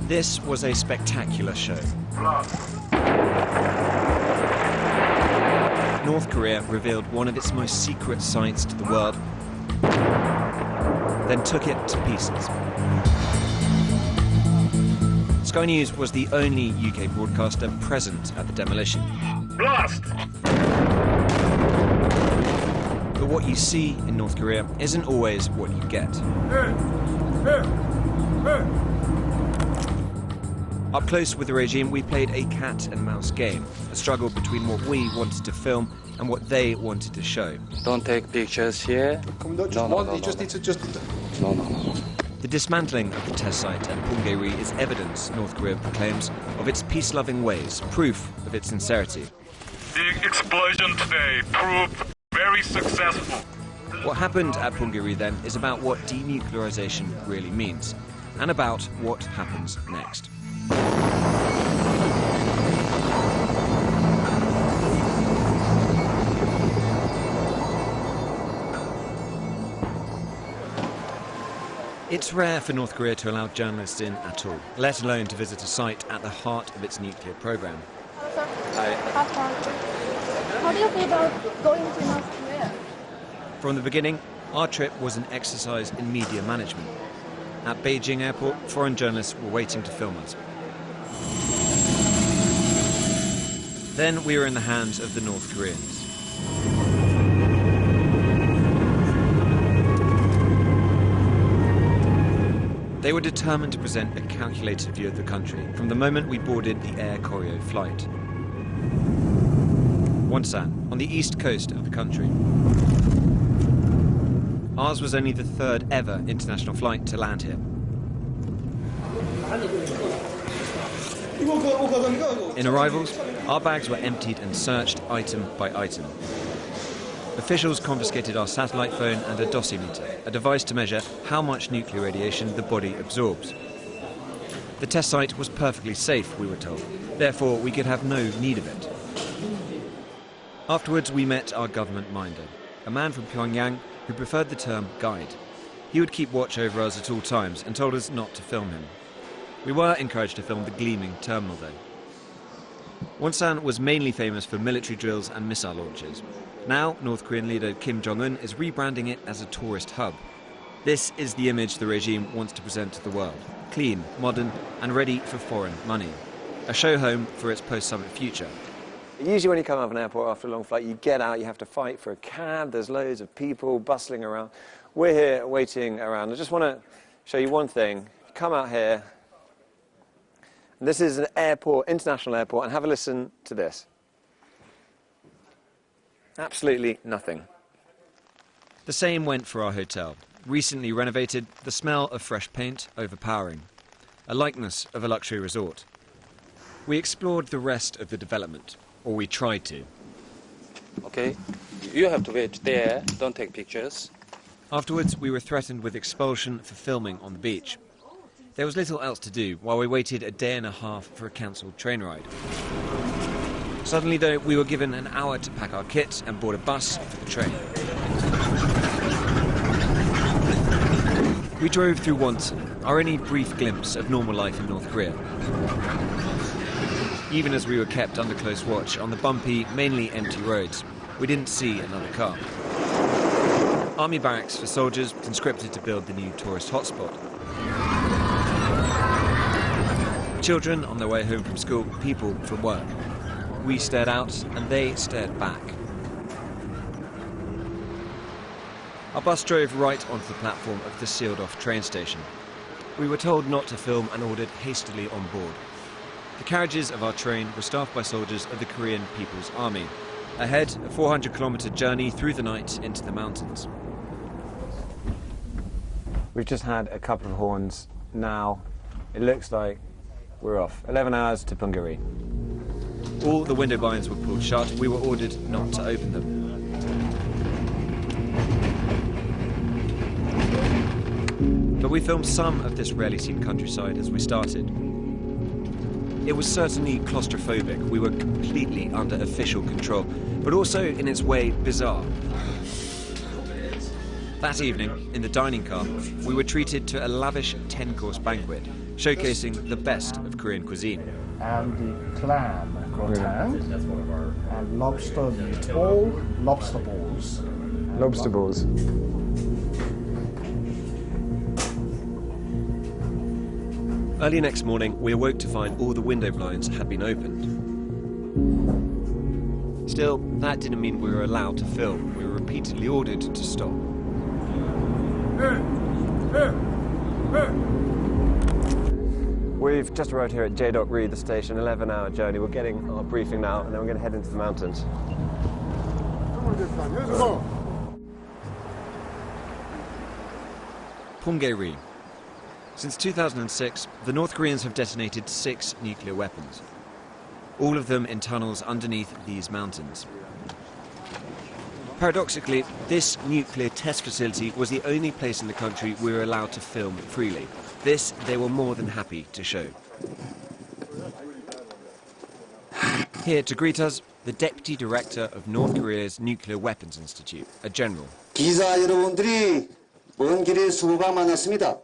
This was a spectacular show. North Korea revealed one of its most secret sites to the world, then took it to pieces. Sky News was the only UK broadcaster present at the demolition. Blast! But what you see in North Korea isn't always what you get. Up close with the regime, we played a cat and mouse game, a struggle between what we wanted to film and what they wanted to show. Don't take pictures here. No. The dismantling of the test site at Punggye-ri is evidence, North Korea proclaims, of its peace-loving ways, proof of its sincerity. The explosion today proved very successful. What happened at Punggye-ri then is about what denuclearization really means, and about what happens next. It's rare for North Korea to allow journalists in at all, let alone to visit a site at the heart of its nuclear program. How do you feel about going to North Korea? From the beginning, our trip was an exercise in media management. At Beijing airport, foreign journalists were waiting to film us. Then we were in the hands of the North Koreans. They were determined to present a calculated view of the country from the moment we boarded the Air Koryo flight. Wonsan, on the east coast of the country. Ours was only the third ever international flight to land here. In arrivals, our bags were emptied and searched item by item. Officials confiscated our satellite phone and a dosimeter, a device to measure how much nuclear radiation the body absorbs. The test site was perfectly safe, we were told, therefore we could have no need of it. Afterwards, we met our government minder, a man from Pyongyang who preferred the term guide. He would keep watch over us at all times and told us not to film him. We were encouraged to film the gleaming terminal though. Wonsan was mainly famous for military drills and missile launches. Now, North Korean leader Kim Jong-un is rebranding it as a tourist hub. This is the image the regime wants to present to the world. Clean, modern and ready for foreign money. A show home for its post-summit future. Usually when you come out of an airport after a long flight, you get out, you have to fight for a cab, there's loads of people bustling around. We're here waiting around. I just want to show you one thing. Come out here. This is an airport, international airport, and have a listen to this. Absolutely nothing. The same went for our hotel. Recently renovated, the smell of fresh paint overpowering. A likeness of a luxury resort. We explored the rest of the development, or we tried to. Okay, you have to wait there, don't take pictures. Afterwards, we were threatened with expulsion for filming on the beach. There was little else to do while we waited a day and a half for a cancelled train ride. Suddenly, though, we were given an hour to pack our kit and board a bus for the train. We drove through Wonsan, our only brief glimpse of normal life in North Korea. Even as we were kept under close watch on the bumpy, mainly empty roads, we didn't see another car. Army barracks for soldiers conscripted to build the new tourist hotspot. Children on their way home from school, people from work. We stared out and they stared back. Our bus drove right onto the platform of the sealed-off train station. We were told not to film and ordered hastily on board. The carriages of our train were staffed by soldiers of the Korean People's Army. Ahead, a 400-kilometre journey through the night into the mountains. We've just had a couple of horns. Now it looks like we're off. 11 hours to Punggye-ri. All the window blinds were pulled shut. We were ordered not to open them. But we filmed some of this rarely seen countryside as we started. It was certainly claustrophobic. We were completely under official control, but also in its way bizarre. That evening, in the dining car, we were treated to a lavish 10-course banquet, showcasing the best of Korean cuisine. And the clam gratin, and lobster meatball, lobster balls. Lobster balls. Early next morning, we awoke to find all the window blinds had been opened. Still, that didn't mean we were allowed to film. We were repeatedly ordered to stop. We've just arrived here at Punggye-ri, the station, 11-hour journey. We're getting our briefing now, and then we're going to head into the mountains. Punggye-ri. Since 2006, the North Koreans have detonated 6 nuclear weapons, all of them in tunnels underneath these mountains. Paradoxically, this nuclear test facility was the only place in the country we were allowed to film freely. This they were more than happy to show. Here to greet us, the Deputy Director of North Korea's Nuclear Weapons Institute, a general. 기자 여러분들이 먼 길에 수고가 많았습니다.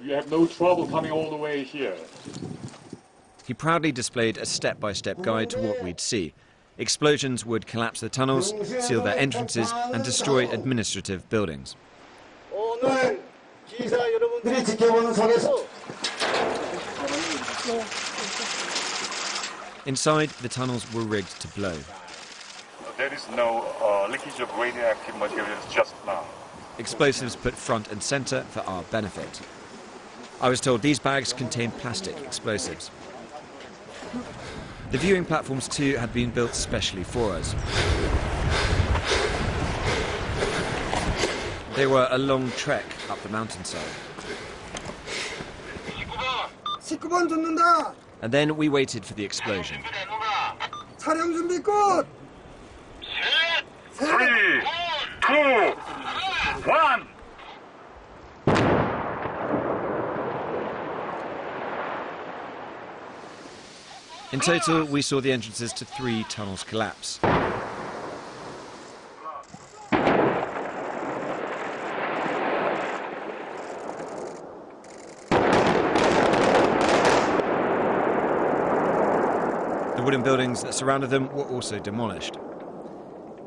You have no trouble coming all the way here. He proudly displayed a step-by-step guide to what we'd see. Explosions would collapse the tunnels, seal their entrances, and destroy administrative buildings. 오늘 기자 여러분들이 지켜보는 속에서 Inside, the tunnels were rigged to blow. There is no leakage of radioactive materials just now. Explosives put front and center for our benefit. I was told these bags contained plastic explosives. The viewing platforms too had been built specially for us. They were a long trek up the mountainside. And then we waited for the explosion. 3, 2, 1. In total, we saw the entrances to 3 tunnels collapse. The wooden buildings that surrounded them were also demolished.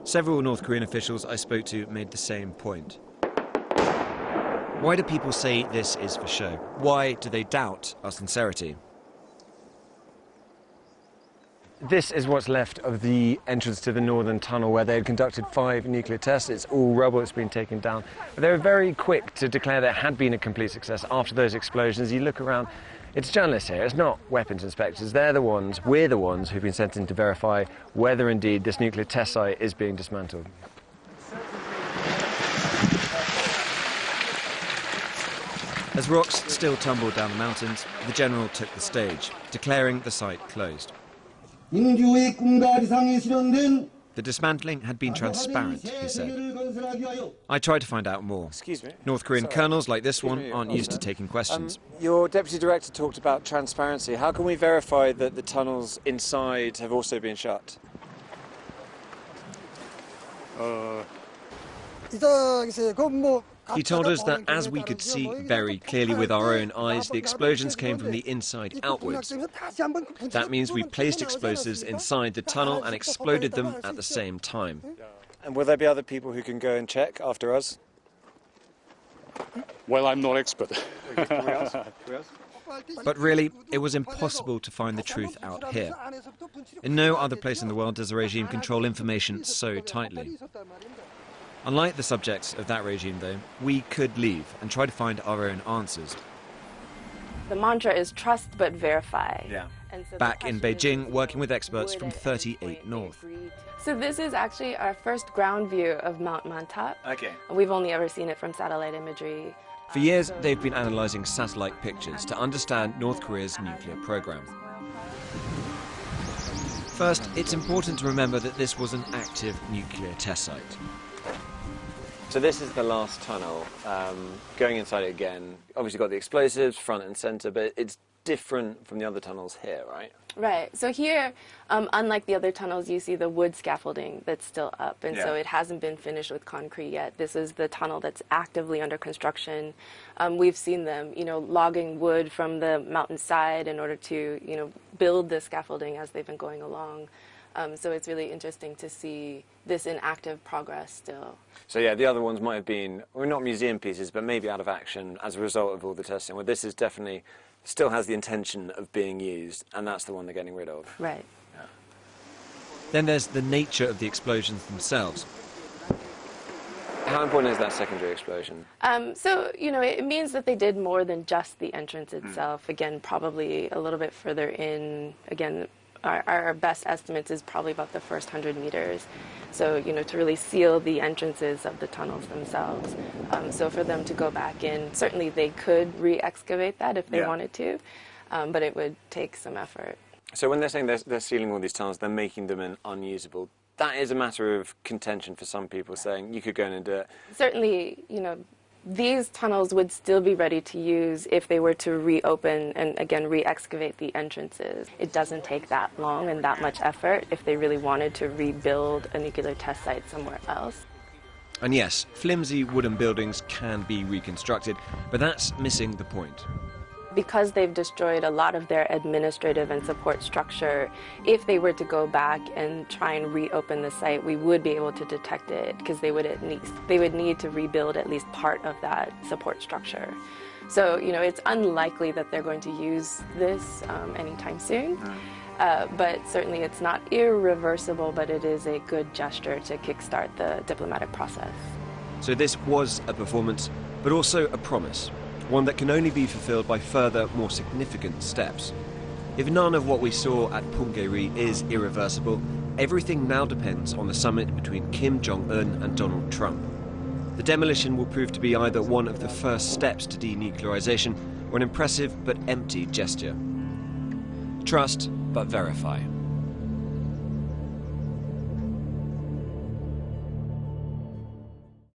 Several North Korean officials I spoke to made the same point. Why do people say this is for show? Why do they doubt our sincerity? This is what's left of the entrance to the northern tunnel where they had conducted 5 nuclear tests. It's all rubble, it's been taken down. But they were very quick to declare that it had been a complete success after those explosions. You look around, it's journalists here, it's not weapons inspectors. We're the ones who've been sent in to verify whether indeed this nuclear test site is being dismantled. As rocks still tumbled down the mountains, the general took the stage, declaring the site closed. The dismantling had been transparent, he said. I tried to find out more. Excuse me? North Korean colonels like this one aren't used to taking questions. Your deputy director talked about transparency. How can we verify that the tunnels inside have also been shut? He told us that as we could see very clearly with our own eyes, the explosions came from the inside outwards. That means we placed explosives inside the tunnel and exploded them at the same time. And will there be other people who can go and check after us? Well, I'm not expert. But really, it was impossible to find the truth out here. In no other place in the world does the regime control information so tightly. Unlike the subjects of that regime, though, we could leave and try to find our own answers. The mantra is trust but verify. Yeah. And so Back in Beijing, working with experts from 38 North. So this is actually our first ground view of Mount Mantap. Okay. We've only ever seen it from satellite imagery. For years, they've been analysing satellite pictures to understand North Korea's nuclear program. First, it's important to remember that this was an active nuclear test site. So this is the last tunnel. Going inside it again, obviously got the explosives front and centre, but it's different from the other tunnels here, right? Right. So here, unlike the other tunnels, you see the wood scaffolding that's still up, and so it hasn't been finished with concrete yet. This is the tunnel that's actively under construction. We've seen them, logging wood from the mountainside in order to, build the scaffolding as they've been going along. So it's really interesting to see this in active progress still. So yeah, the other ones might have been, well, not museum pieces, but maybe out of action as a result of all the testing. Well, this is definitely still has the intention of being used, and that's the one they're getting rid of. Right. Yeah. Then there's the nature of the explosions themselves. How important is that secondary explosion? So, it means that they did more than just the entrance itself. Again, probably a little bit further in. Again, our best estimates is probably about the first 100 meters. So, to really seal the entrances of the tunnels themselves. So for them to go back in, certainly they could re-excavate that if they wanted to, but it would take some effort. So when they're saying they're sealing all these tunnels, they're making them unusable. That is a matter of contention for some people, saying you could go in and do it. Certainly, these tunnels would still be ready to use if they were to reopen and, again, re-excavate the entrances. It doesn't take that long and that much effort if they really wanted to rebuild a nuclear test site somewhere else. And yes, flimsy wooden buildings can be reconstructed, but that's missing the point. Because they've destroyed a lot of their administrative and support structure, if they were to go back and try and reopen the site, we would be able to detect it because they would need to rebuild at least part of that support structure. So, it's unlikely that they're going to use this anytime soon. But certainly it's not irreversible, but it is a good gesture to kickstart the diplomatic process. So this was a performance, but also a promise. One that can only be fulfilled by further, more significant steps. If none of what we saw at Punggye-ri is irreversible, everything now depends on the summit between Kim Jong-un and Donald Trump. The demolition will prove to be either one of the first steps to denuclearization or an impressive but empty gesture. Trust, but verify.